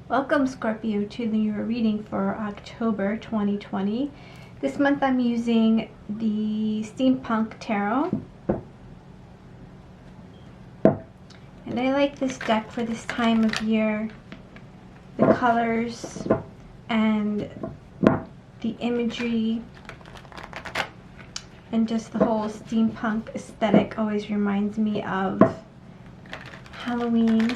Welcome, Scorpio, to your reading for October 2020. This month I'm using the Steampunk Tarot. And I like this deck for this time of year. The colors and the imagery and just the whole steampunk aesthetic always reminds me of Halloween.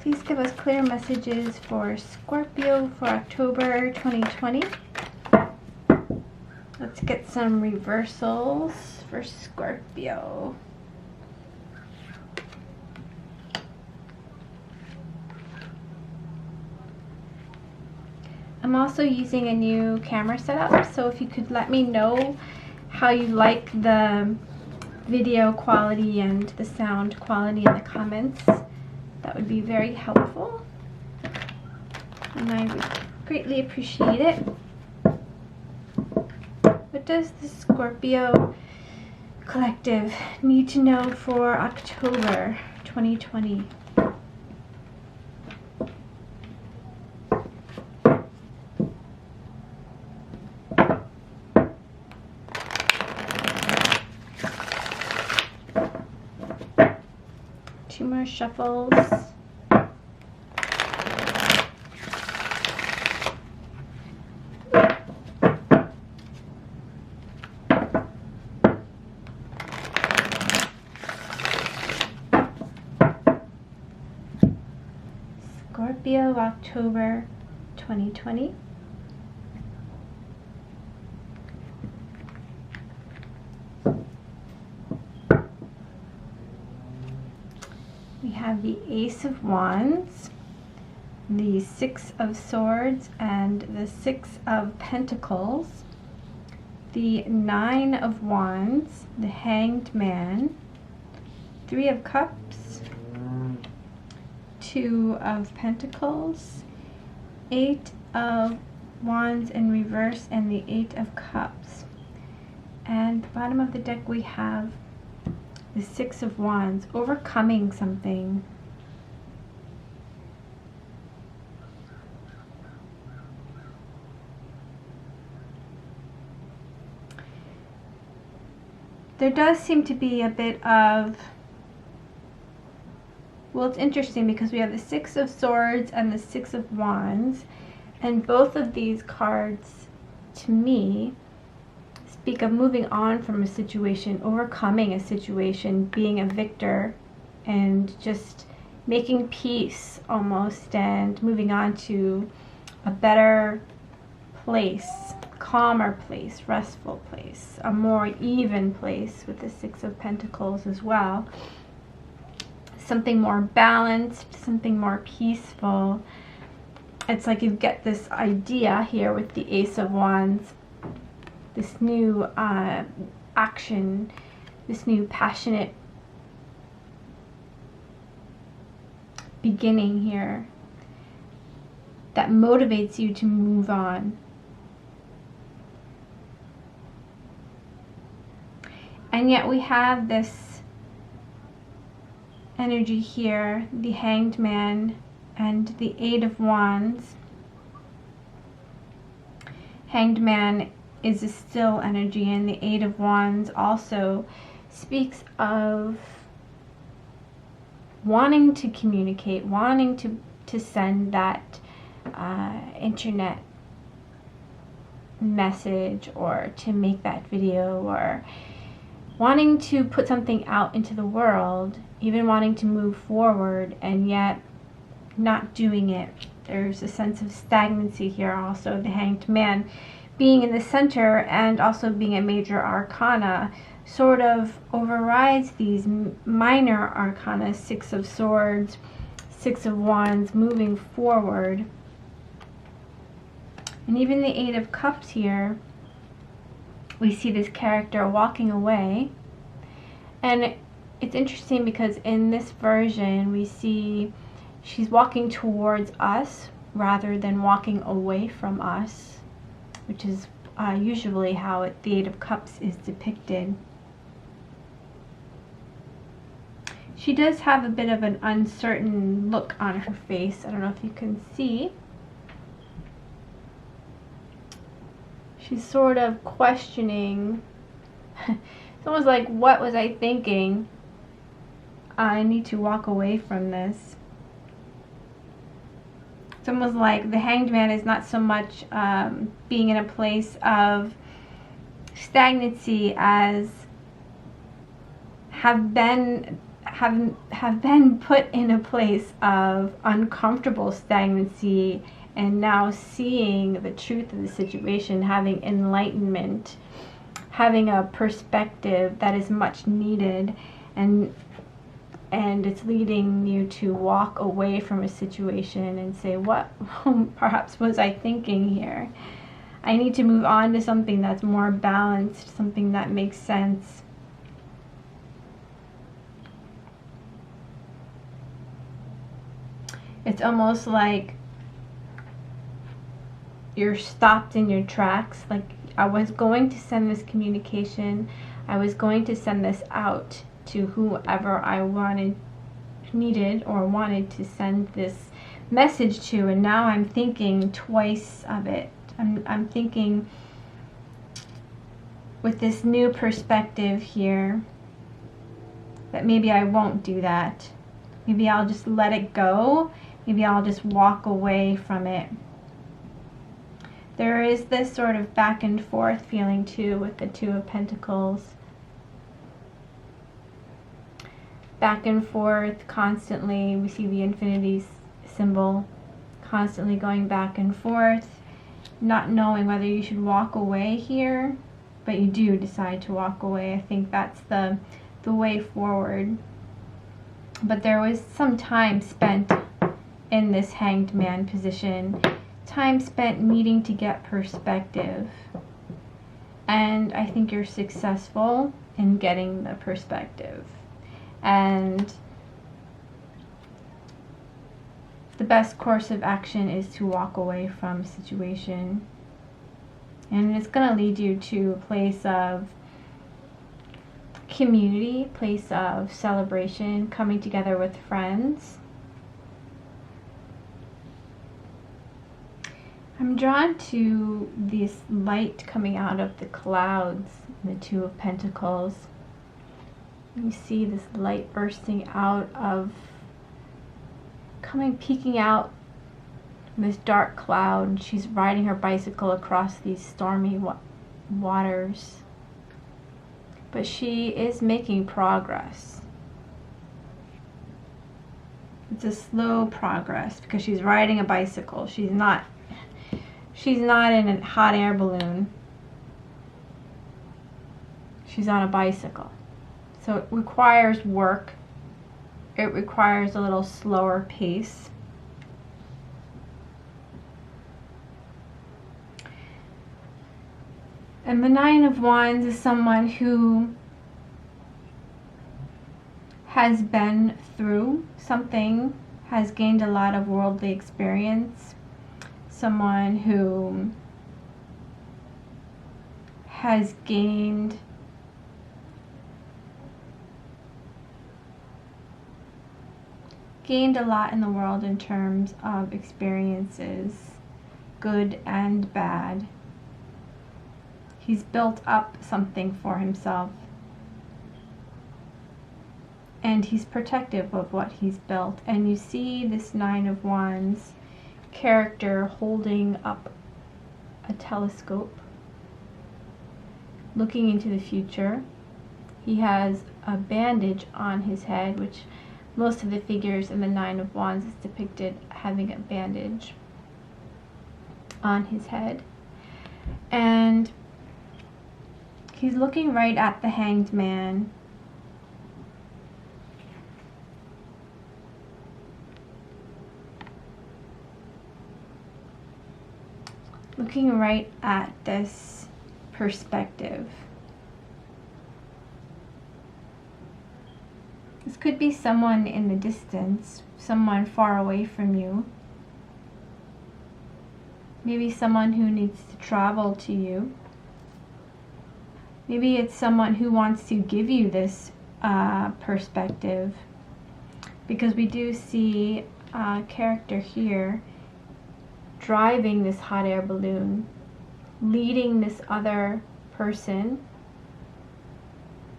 Please give us clear messages for Scorpio for October 2020. Let's get some reversals for Scorpio. I'm also using a new camera setup, so if you could let me know how you like the video quality and the sound quality in the comments, that would be very helpful, and I would greatly appreciate it. What does the Scorpio collective need to know for October 2020? Two more shuffles. Scorpio October 2020. We have the Ace of Wands, the Six of Swords, and the Six of Pentacles, the Nine of Wands, the Hanged Man, Three of Cups, Two of Pentacles, Eight of Wands in reverse, and the Eight of Cups. And at the bottom of the deck we have the Six of Wands, overcoming something. There does seem to be a bit of, well, it's interesting because we have the Six of Swords and the Six of Wands, and both of these cards, to me, speak of moving on from a situation, overcoming a situation, being a victor, and just making peace almost, and moving on to a better place, calmer place, restful place, a more even place with the Six of Pentacles as well. Something more balanced, something more peaceful. It's like you get this idea here with the Ace of Wands, this new action, this new passionate beginning here that motivates you to move on. And yet we have this energy here, the Hanged Man and the Eight of Wands. Hanged Man is a still energy, and the Eight of Wands also speaks of wanting to communicate, wanting to send that internet message, or to make that video, or wanting to put something out into the world, even wanting to move forward, and yet not doing it. There's a sense of stagnancy here also. The Hanged Man being in the center and also being a major arcana sort of overrides these minor arcana, Six of Swords, Six of Wands, moving forward. And even the Eight of Cups here, we see this character walking away. And it's interesting because in this version we see she's walking towards us rather than walking away from us, which is usually how the Eight of Cups is depicted. She does have a bit of an uncertain look on her face. I don't know if you can see. She's sort of questioning. It's almost like, what was I thinking? I need to walk away from this. It's almost like the Hanged Man is not so much being in a place of stagnancy as have been put in a place of uncomfortable stagnancy, and now seeing the truth of the situation, having enlightenment, having a perspective that is much needed, and it's leading you to walk away from a situation and say, what perhaps was I thinking here? I need to move on to something that's more balanced, something that makes sense. It's almost like you're stopped in your tracks. Like, I was going to send this communication, I was going to send this out to whoever I needed or wanted to send this message to, and now I'm thinking twice of it. I'm thinking with this new perspective here that maybe I won't do that. Maybe I'll just let it go. Maybe I'll just walk away from it. There is this sort of back and forth feeling too with the Two of Pentacles. Back and forth constantly. We see the infinity symbol constantly going back and forth, not knowing whether you should walk away here, but you do decide to walk away. I think that's the way forward. But there was some time spent in this Hanged Man position, time spent needing to get perspective, and I think you're successful in getting the perspective. And the best course of action is to walk away from a situation, and it's going to lead you to a place of community, place of celebration, coming together with friends. I'm drawn to this light coming out of the clouds in the Two of Pentacles. You see this light bursting out of, peeking out from this dark cloud. She's riding her bicycle across these stormy waters. But she is making progress. It's a slow progress because she's riding a bicycle. She's not in a hot air balloon. She's on a bicycle. So it requires work. It requires a little slower pace. And the Nine of Wands is someone who has been through something, has gained a lot of worldly experience. Someone who has gained a lot in the world in terms of experiences, good and bad. He's built up something for himself, and he's protective of what he's built. And you see this Nine of Wands character holding up a telescope, looking into the future. He has a bandage on his head, which most of the figures in the Nine of Wands is depicted having a bandage on his head. And he's looking right at the Hanged Man. Looking right at this perspective. This could be someone in the distance, someone far away from you. Maybe someone who needs to travel to you. Maybe it's someone who wants to give you this perspective. because we do see a character here driving this hot air balloon, leading this other person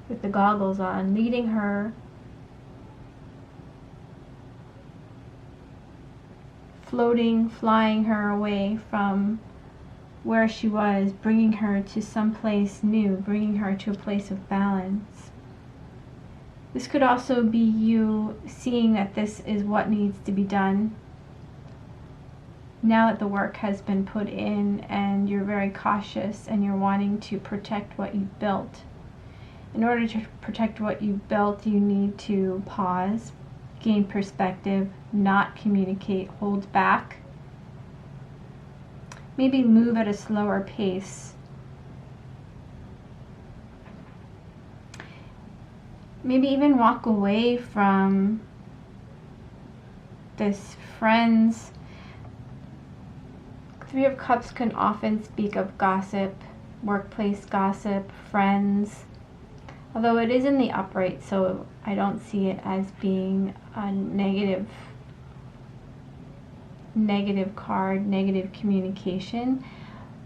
with the goggles on, leading her, floating, flying her away from where she was, bringing her to some place new, bringing her to a place of balance. This could also be you seeing that this is what needs to be done now that the work has been put in, and you're very cautious and you're wanting to protect what you've built. In order to protect what you've built, you need to pause, gain perspective, not communicate, hold back, maybe move at a slower pace. Maybe even walk away from this friends. Three of Cups can often speak of gossip, workplace gossip, friends. Although it is in the upright, so I don't see it as being a negative card, negative communication.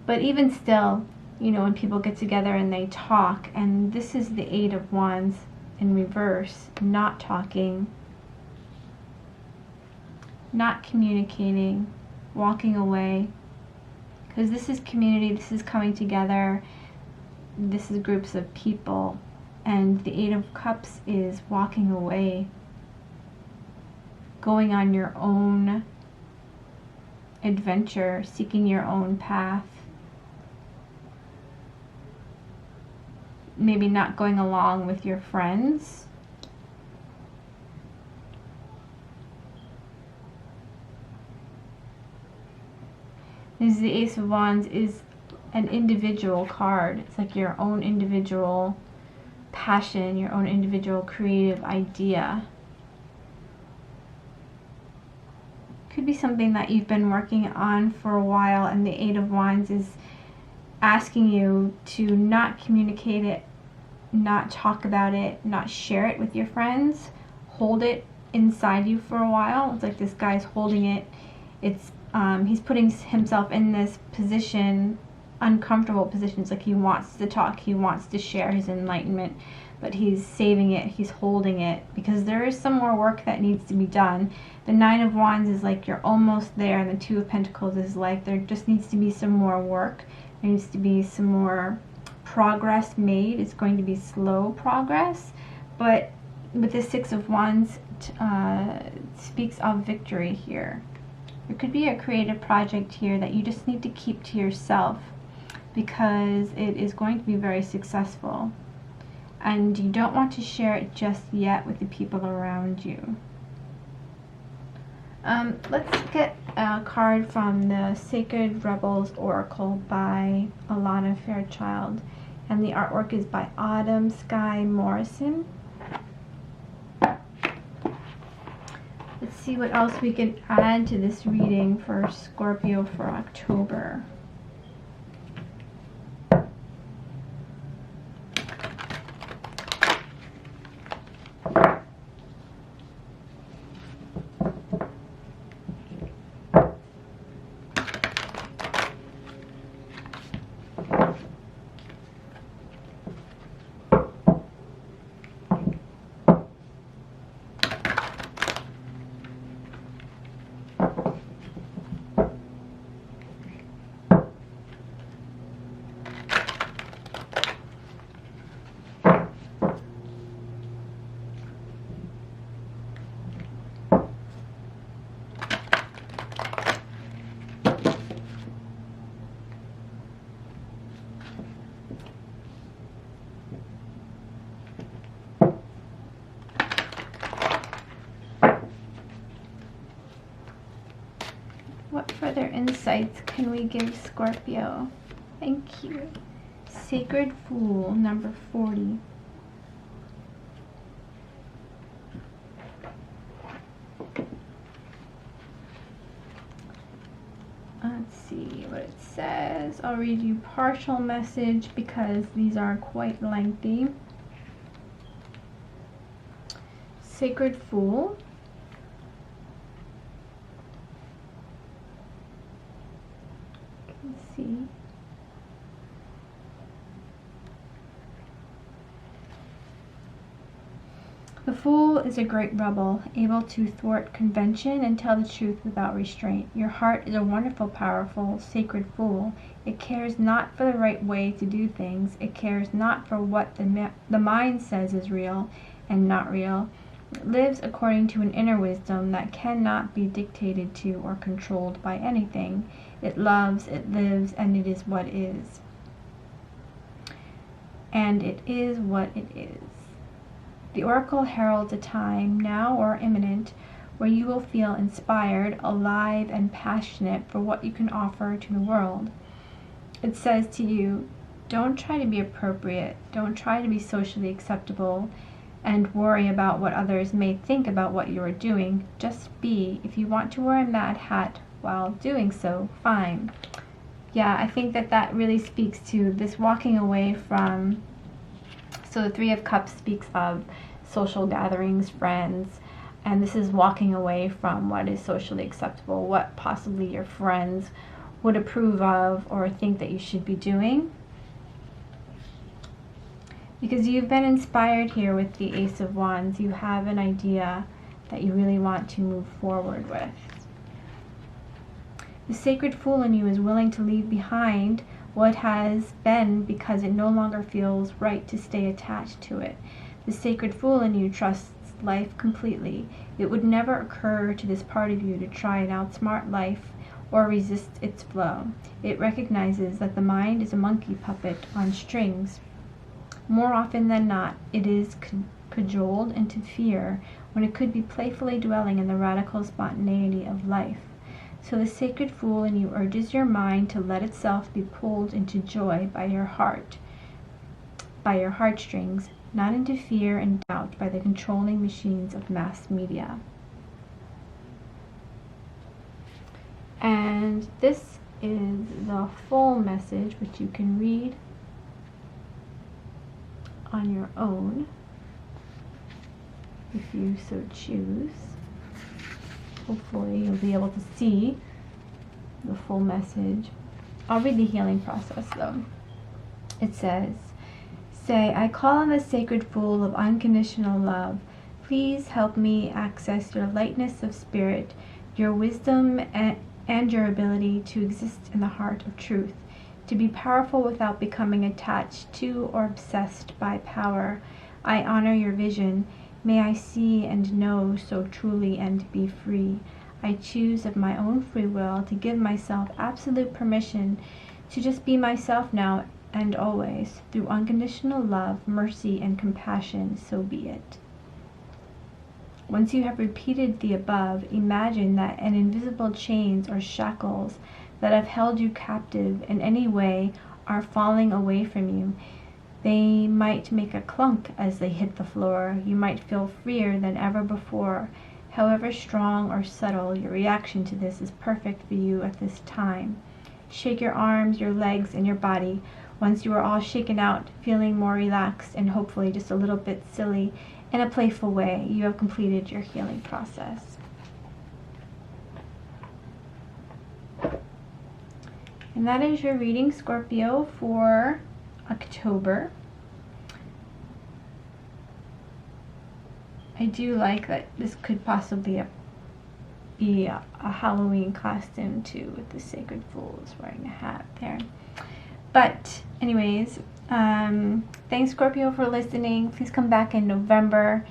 But even still, you know, when people get together and they talk, and this is the Eight of Wands in reverse, not talking, not communicating, walking away, because this is community, this is coming together, this is groups of people, and the Eight of Cups is walking away, going on your own adventure, seeking your own path, maybe not going along with your friends. This is the Ace of Wands is an individual card. It's like your own individual passion, your own individual creative idea. Could be something that you've been working on for a while, and the Eight of Wands is asking you to not communicate it, not talk about it, not share it with your friends. Hold it inside you for a while. It's like this guy's holding it. It's he's putting himself in this position, uncomfortable position. It's like he wants to talk, he wants to share his enlightenment, but he's saving it, he's holding it, because there is some more work that needs to be done. The Nine of Wands is like you're almost there, and the Two of Pentacles is like there just needs to be some more work. There needs to be some more progress made. It's going to be slow progress, but with the Six of Wands speaks of victory here. There could be a creative project here that you just need to keep to yourself, because it is going to be very successful, and you don't want to share it just yet with the people around you. Let's get a card from the Sacred Rebels Oracle by Alana Fairchild, and the artwork is by Autumn Sky Morrison. Let's see what else we can add to this reading for Scorpio for October. What further insights can we give Scorpio? Thank you. Sacred Fool, number 40. Let's see what it says. I'll read you partial message because these are quite lengthy. Sacred Fool. is a great rebel, able to thwart convention and tell the truth without restraint. Your heart is a wonderful, powerful, sacred fool. It cares not for the right way to do things. It cares not for what the mind says is real and not real. It lives according to an inner wisdom that cannot be dictated to or controlled by anything. It loves, it lives, and it is what is. And it is what it is. The oracle heralds a time, now or imminent, where you will feel inspired, alive, and passionate for what you can offer to the world. It says to you, don't try to be appropriate, don't try to be socially acceptable, and worry about what others may think about what you are doing. Just be. If you want to wear a mad hat while doing so, fine. Yeah, I think that really speaks to this walking away from. So the Three of Cups speaks of social gatherings, friends, and this is walking away from what is socially acceptable, what possibly your friends would approve of or think that you should be doing. Because you've been inspired here with the Ace of Wands. You have an idea that you really want to move forward with. The sacred fool in you is willing to leave behind what has been because it no longer feels right to stay attached to it. The sacred fool in you trusts life completely. It would never occur to this part of you to try and outsmart life or resist its flow. It recognizes that the mind is a monkey puppet on strings. More often than not, it is cajoled into fear when it could be playfully dwelling in the radical spontaneity of life. So the sacred fool in you urges your mind to let itself be pulled into joy by your heart, by your heartstrings, not into fear and doubt by the controlling machines of mass media. And this is the full message, which you can read on your own if you so choose. Hopefully you'll be able to see the full message. I'll read the healing process though. It says, say, I call on the sacred fool of unconditional love. Please help me access your lightness of spirit, your wisdom, and your ability to exist in the heart of truth, to be powerful without becoming attached to or obsessed by power. I honor your vision. May I see and know so truly and be free. I choose of my own free will to give myself absolute permission to just be myself now and always. Through unconditional love, mercy, and compassion, so be it. Once you have repeated the above, imagine that an invisible chains or shackles that have held you captive in any way are falling away from you. They might make a clunk as they hit the floor. You might feel freer than ever before. However strong or subtle, your reaction to this is perfect for you at this time. Shake your arms, your legs, and your body. Once you are all shaken out, feeling more relaxed and hopefully just a little bit silly in a playful way, you have completed your healing process. And that is your reading, Scorpio, for October. I do like that this could possibly be a Halloween costume too, with the sacred fools wearing a hat there. But anyways, thanks Scorpio for listening. Please come back in November.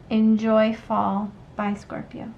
Enjoy fall. Bye Scorpio.